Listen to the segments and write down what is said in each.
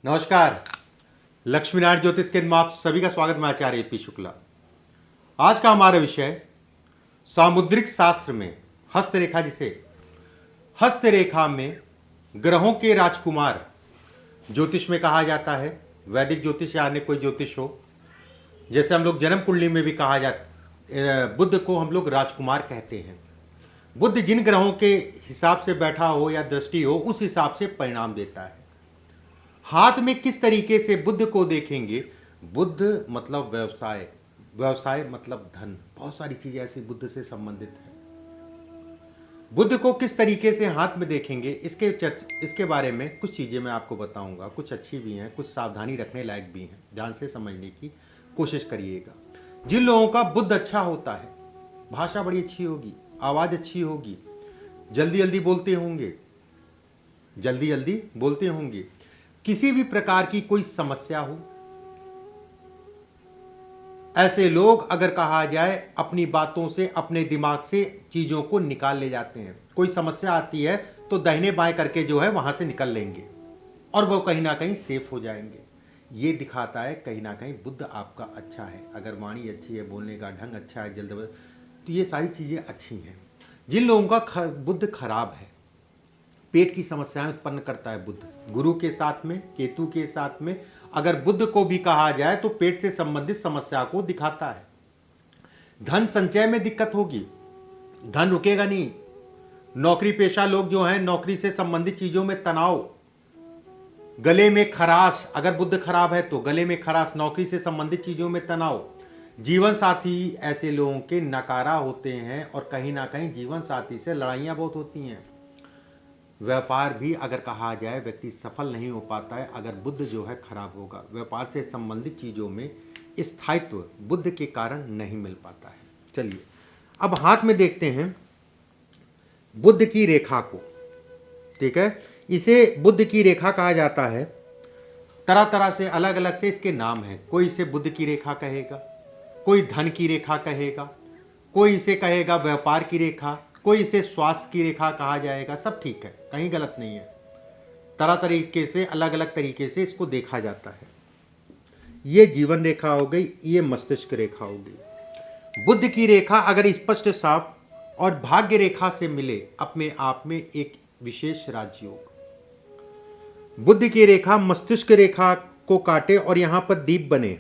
नमस्कार। लक्ष्मीनारायण ज्योतिष केंद्र में आप सभी का स्वागत। मैं आचार्य पी शुक्ला। आज का हमारा विषय सामुद्रिक शास्त्र में हस्तरेखा, जिसे हस्तरेखा में ग्रहों के राजकुमार ज्योतिष में कहा जाता है। वैदिक ज्योतिष या अन्य कोई ज्योतिष हो, जैसे हम लोग जन्म कुंडली में भी कहा जाता, बुध को हम लोग राजकुमार कहते हैं। बुध जिन ग्रहों के हिसाब से बैठा हो या दृष्टि हो, उस हिसाब से परिणाम देता है। हाथ में किस तरीके से बुध को देखेंगे? बुध मतलब व्यवसाय, व्यवसाय मतलब धन, बहुत सारी चीजें ऐसी बुध से संबंधित है। बुध को किस तरीके से हाथ में देखेंगे, इसके बारे में कुछ चीजें मैं आपको बताऊंगा। कुछ अच्छी भी हैं, कुछ सावधानी रखने लायक भी हैं। ध्यान से समझने की कोशिश करिएगा। जिन लोगों का बुध अच्छा होता है, भाषा बड़ी अच्छी होगी, आवाज अच्छी होगी, जल्दी जल्दी बोलते होंगे, किसी भी प्रकार की कोई समस्या हो, ऐसे लोग अगर कहा जाए अपनी बातों से, अपने दिमाग से चीजों को निकाल ले जाते हैं। कोई समस्या आती है तो दाहिने बाएं करके जो है वहां से निकल लेंगे और वो कहीं ना कहीं सेफ हो जाएंगे। ये दिखाता है कहीं ना कहीं बुध आपका अच्छा है। अगर वाणी अच्छी है, बोलने का ढंग अच्छा है, जल्दबाजी, तो ये सारी चीजें अच्छी हैं। जिन लोगों का बुध खराब है, पेट की समस्याएं उत्पन्न करता है बुध, गुरु के साथ में, केतु के साथ में अगर बुध को भी कहा जाए तो पेट से संबंधित समस्या को दिखाता है। धन संचय में दिक्कत होगी, धन रुकेगा नहीं। नौकरी पेशा लोग जो हैं, नौकरी से संबंधित चीजों में तनाव, गले में खराश, अगर बुध खराब है तो गले में खराश, नौकरी से संबंधित चीजों में तनाव। जीवन साथी ऐसे लोगों के नकारा होते हैं और कहीं ना कहीं जीवन साथी से लड़ाइयां बहुत होती हैं। व्यापार भी अगर कहा जाए, व्यक्ति सफल नहीं हो पाता है अगर बुध जो है खराब होगा। व्यापार से संबंधित चीज़ों में स्थायित्व बुध के कारण नहीं मिल पाता है। चलिए अब हाथ में देखते हैं बुध की रेखा को। ठीक है, इसे बुध की रेखा कहा जाता है। तरह तरह से, अलग अलग से इसके नाम हैं। कोई इसे बुध की रेखा कहेगा, कोई धन की रेखा कहेगा, कोई इसे कहेगा व्यापार की रेखा, कोई इसे स्वास्थ्य की रेखा कहा जाएगा। सब ठीक है, कहीं गलत नहीं है। तरह तरीके से, अलग अलग तरीके से इसको देखा जाता है। ये जीवन रेखा हो गई, ये मस्तिष्क रेखा हो गई। बुध की रेखा अगर स्पष्ट, साफ और भाग्य रेखा से मिले, अपने आप में एक विशेष राजयोग। बुध की रेखा मस्तिष्क रेखा को काटे और यहां पर दीप बने।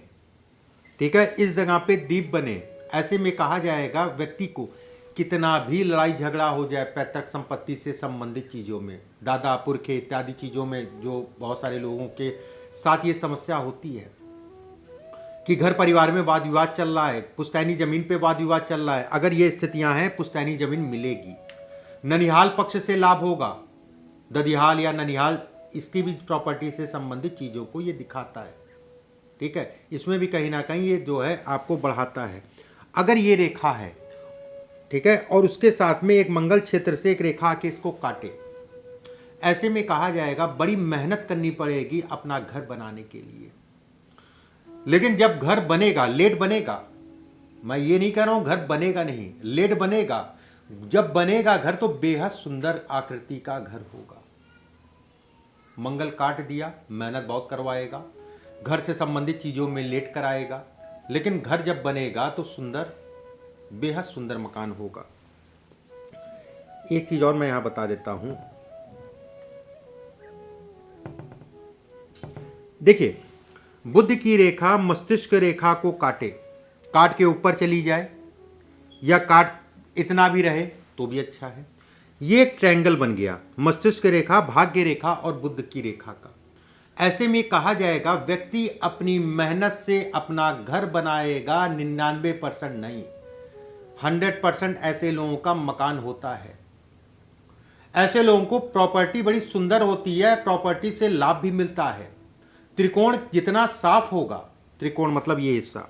ठीक है, इस जगह पे दीप बने, ऐसे में कहा जाएगा व्यक्ति को कितना भी लड़ाई झगड़ा हो जाए पैतृक संपत्ति से संबंधित चीज़ों में, दादा पुरखे इत्यादि चीज़ों में, जो बहुत सारे लोगों के साथ ये समस्या होती है कि घर परिवार में वाद विवाद चल रहा है, पुश्तैनी जमीन पे वाद विवाद चल रहा है। अगर ये स्थितियां हैं, पुश्तैनी जमीन मिलेगी। ननिहाल पक्ष से लाभ होगा, ददिहाल या ननिहाल, इसकी भी प्रॉपर्टी से संबंधित चीज़ों को ये दिखाता है। ठीक है, इसमें भी कहीं ना कहीं ये जो है आपको बढ़ाता है। अगर ये रेखा है, ठीक है, और उसके साथ में एक मंगल क्षेत्र से एक रेखा के इसको काटे, ऐसे में कहा जाएगा बड़ी मेहनत करनी पड़ेगी अपना घर बनाने के लिए। लेकिन जब घर बनेगा, लेट बनेगा, मैं ये नहीं कह रहा हूं घर बनेगा नहीं, लेट बनेगा। जब बनेगा घर तो बेहद सुंदर आकृति का घर होगा। मंगल काट दिया, मेहनत बहुत करवाएगा, घर से संबंधित चीजों में लेट कराएगा, लेकिन घर जब बनेगा तो सुंदर, बेहद सुंदर मकान होगा। एक चीज और मैं यहां बता देता हूं। देखिए, बुध की रेखा मस्तिष्क रेखा को काटे, काट के ऊपर चली जाए या काट इतना भी रहे तो भी अच्छा है। ये एक ट्रायंगल बन गया, मस्तिष्क रेखा, भाग्य रेखा और बुध की रेखा का। ऐसे में कहा जाएगा व्यक्ति अपनी मेहनत से अपना घर बनाएगा। 99% नहीं, 100% ऐसे लोगों का मकान होता है। ऐसे लोगों को प्रॉपर्टी बड़ी सुंदर होती है, प्रॉपर्टी से लाभ भी मिलता है। त्रिकोण जितना साफ होगा, त्रिकोण मतलब ये हिस्सा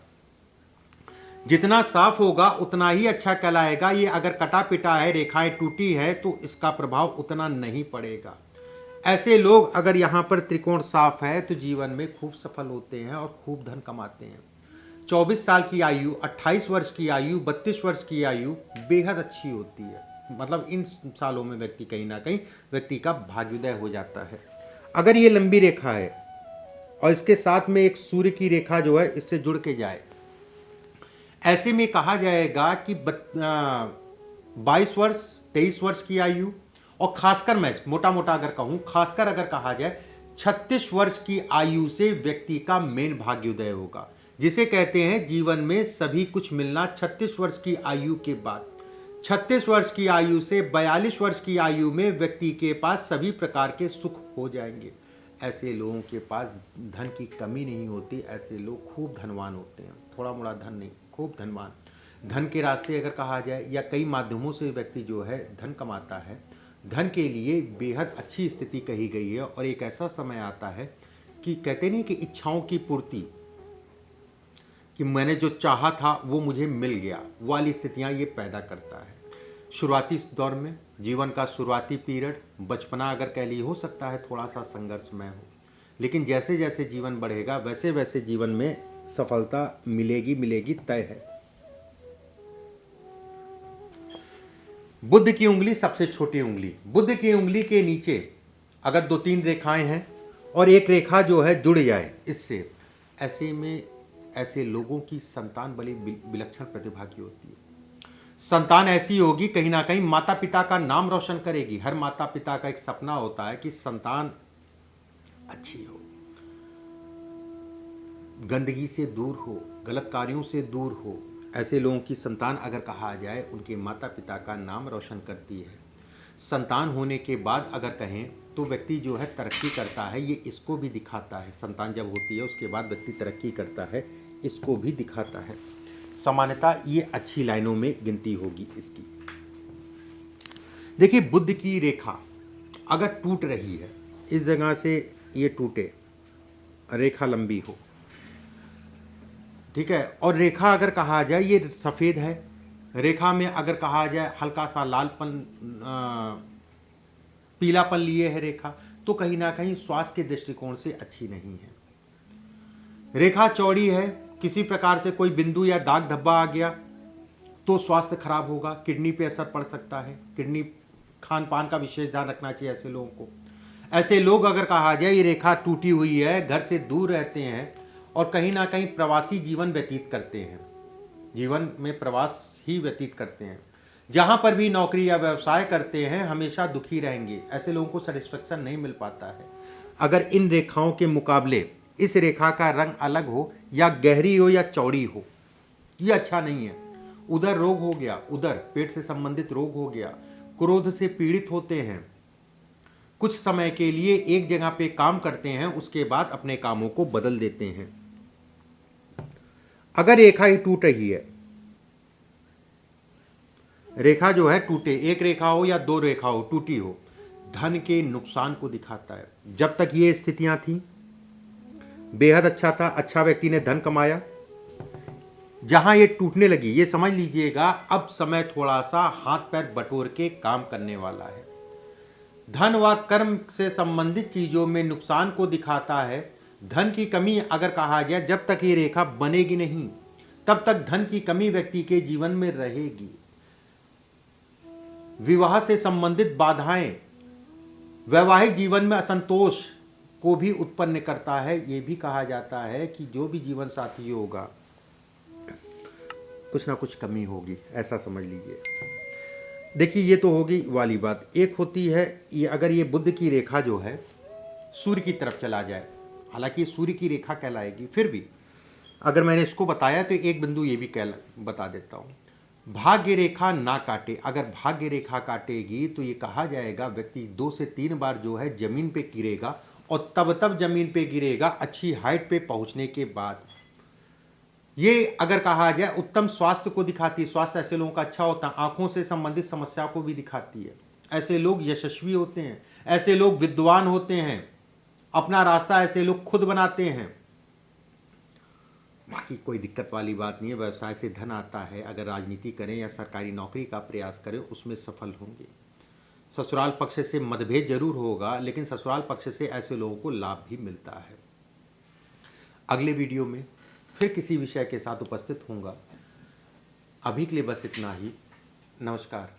जितना साफ होगा उतना ही अच्छा कहलाएगा। ये अगर कटा पिटा है, रेखाएं टूटी है, तो इसका प्रभाव उतना नहीं पड़ेगा। ऐसे लोग अगर यहाँ पर त्रिकोण साफ है तो जीवन में खूब सफल होते हैं और खूब धन कमाते हैं। 24 साल की आयु, 28 वर्ष की आयु, 32 वर्ष की आयु बेहद अच्छी होती है। मतलब इन सालों में व्यक्ति कहीं ना कहीं व्यक्ति का भाग्योदय हो जाता है। अगर ये लंबी रेखा है, और इसके साथ में एक सूर्य की रेखा जो है इससे जुड़ के जाए। ऐसे में कहा जाएगा कि 22 वर्ष 23 वर्ष की आयु, और खासकर मैं मोटा मोटा अगर कहूँ, खासकर अगर कहा जाए 36 वर्ष की आयु से व्यक्ति का मेन भाग्योदय होगा, जिसे कहते हैं जीवन में सभी कुछ मिलना 36 वर्ष की आयु के बाद। 36 वर्ष की आयु से 42 वर्ष की आयु में व्यक्ति के पास सभी प्रकार के सुख हो जाएंगे। ऐसे लोगों के पास धन की कमी नहीं होती, ऐसे लोग खूब धनवान होते हैं, थोड़ा मोड़ा धन नहीं, खूब धनवान। धन के रास्ते अगर कहा जाए या कई माध्यमों से व्यक्ति जो है धन कमाता है, धन के लिए बेहद अच्छी स्थिति कही गई है। और एक ऐसा समय आता है कि कहते नहीं कि इच्छाओं की पूर्ति, कि मैंने जो चाहा था वो मुझे मिल गया, वाली स्थितियां ये पैदा करता है। शुरुआती दौर में, जीवन का शुरुआती पीरियड, बचपना अगर कह ली, हो सकता है थोड़ा सा संघर्षमय हो, लेकिन जैसे जैसे जीवन बढ़ेगा वैसे वैसे जीवन में सफलता मिलेगी तय है। बुद्ध की उंगली सबसे छोटी उंगली, बुद्ध की उंगली के नीचे अगर 2-3 रेखाएं हैं और एक रेखा जो है जुड़ जाए इससे, ऐसे में ऐसे लोगों की संतान बड़ी विलक्षण प्रतिभा की होती है। संतान ऐसी होगी कहीं ना कहीं माता पिता का नाम रोशन करेगी। हर माता पिता का एक सपना होता है कि संतान अच्छी हो, गंदगी से दूर हो, गलत कार्यों से दूर हो। ऐसे लोगों की संतान अगर कहा जाए उनके माता पिता का नाम रोशन करती है। संतान होने के बाद अगर कहें तो व्यक्ति जो है तरक्की करता है, ये इसको भी दिखाता है। संतान जब होती है उसके बाद व्यक्ति तरक्की करता है, इसको भी दिखाता है। सामान्यतः ये अच्छी लाइनों में गिनती होगी इसकी। देखिए, बुद्ध की रेखा अगर टूट रही है, इस जगह से ये टूटे, रेखा लंबी हो, ठीक है, और रेखा अगर कहा जाए ये सफ़ेद है, रेखा में अगर कहा जाए हल्का सा लालपन, पीलापन लिए है रेखा, तो कहीं ना कहीं स्वास्थ्य के दृष्टिकोण से अच्छी नहीं है। रेखा चौड़ी है, किसी प्रकार से कोई बिंदु या दाग धब्बा आ गया तो स्वास्थ्य खराब होगा, किडनी पे असर पड़ सकता है। किडनी, खान पान का विशेष ध्यान रखना चाहिए ऐसे लोगों को। ऐसे लोग अगर कहा जाए ये रेखा टूटी हुई है, घर से दूर रहते हैं और कहीं ना कहीं प्रवासी जीवन व्यतीत करते हैं, जीवन में प्रवास ही व्यतीत करते हैं, जहाँ पर भी नौकरी या व्यवसाय करते हैं हमेशा दुखी रहेंगे। ऐसे लोगों को सेटिस्फेक्शन नहीं मिल पाता है। अगर इन रेखाओं के मुकाबले इस रेखा का रंग अलग हो, या गहरी हो या चौड़ी हो, ये अच्छा नहीं है। उधर रोग हो गया, उधर पेट से संबंधित रोग हो गया, क्रोध से पीड़ित होते हैं, कुछ समय के लिए एक जगह पे काम करते हैं, उसके बाद अपने कामों को बदल देते हैं। अगर रेखा ही टूट रही है, रेखा जो है टूटे, एक रेखा हो या 2 रेखा हो, टूटी हो, धन के नुकसान को दिखाता है। जब तक ये स्थितियां थी बेहद अच्छा था, अच्छा व्यक्ति ने धन कमाया। जहां ये टूटने लगी, ये समझ लीजिएगा अब समय थोड़ा सा हाथ पैर बटोर के काम करने वाला है। धन व कर्म से संबंधित चीजों में नुकसान को दिखाता है। धन की कमी अगर कहा जाए, जब तक ये रेखा बनेगी नहीं तब तक धन की कमी व्यक्ति के जीवन में रहेगी। विवाह से संबंधित बाधाएं वैवाहिक जीवन में असंतोष को भी उत्पन्न करता है। ये भी कहा जाता है कि जो भी जीवन साथी होगा कुछ ना कुछ कमी होगी, ऐसा समझ लीजिए। देखिए, ये तो होगी वाली बात। एक होती है ये, अगर ये बुद्ध की रेखा जो है सूर्य की तरफ चला जाए, हालांकि सूर्य की रेखा कहलाएगी, फिर भी अगर मैंने इसको बताया तो एक बिंदु ये भी बता देता हूँ। भाग्य रेखा ना काटे, अगर भाग्य रेखा काटेगी तो ये कहा जाएगा व्यक्ति 2 से 3 बार जो है जमीन पे गिरेगा, और तब जमीन पे गिरेगा अच्छी हाइट पे पहुंचने के बाद। ये अगर कहा जाए उत्तम स्वास्थ्य को दिखाती है। स्वास्थ्य ऐसे लोगों का अच्छा होता है, आंखों से संबंधित समस्या को भी दिखाती है। ऐसे लोग यशस्वी होते हैं, ऐसे लोग विद्वान होते हैं, अपना रास्ता ऐसे लोग खुद बनाते हैं। बाकी कोई दिक्कत वाली बात नहीं है। व्यवसाय से धन आता है, अगर राजनीति करें या सरकारी नौकरी का प्रयास करें उसमें सफल होंगे। ससुराल पक्ष से मतभेद जरूर होगा, लेकिन ससुराल पक्ष से ऐसे लोगों को लाभ भी मिलता है। अगले वीडियो में फिर किसी विषय के साथ उपस्थित होऊंगा। अभी के लिए बस इतना ही। नमस्कार।